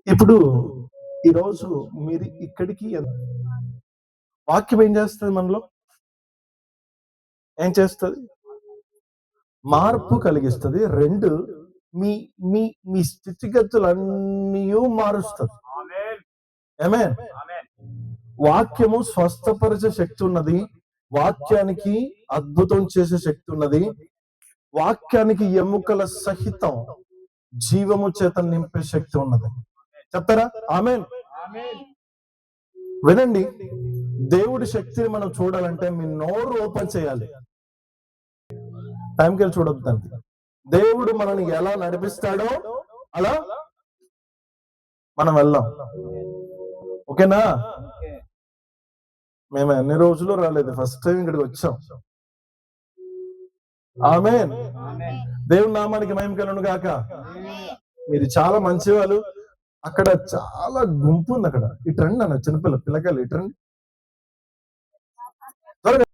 ఇప్పుడు ఈరోజు మీరు ఇక్కడికి వాక్యం ఏం చేస్తుంది మనలో? ఏం చేస్తుంది? మార్పు కలిగిస్తుంది. 2, మీ మీ మీ స్థితిగతులన్నీ మారుస్తుంది. ఆమేన్. వాక్యము స్వస్థపరిచే శక్తి ఉన్నది. వాక్యానికి అద్భుతం చేసే శక్తి ఉన్నది. వాక్యానికి ఎముకల సహితం జీవము చేత నింపే శక్తి ఉన్నది. చెప్తారా? ఆమేన్. వినండి, దేవుడి శక్తిని మనం చూడాలంటే మీ నోరు ఓపెన్ చేయాలి. టైంకి వెళ్ళి చూడొద్దు దానికి. దేవుడు మనల్ని ఎలా నడిపిస్తాడో అలా మనం వెళ్దాం. ఓకేనా? మేము ఎన్ని రోజులు రాలేదు, ఫస్ట్ టైం ఇక్కడికి వచ్చాం. ఆమేన్. దేవుని నామానికి మహిమ కలుగును గాక. మీరు చాలా మంచి వాళ్ళు. అక్కడ చాలా గుంపు ఉంది. అక్కడ ఇటు రండి అన్న, చిన్నపిల్లకాయలు ఇటు రండి.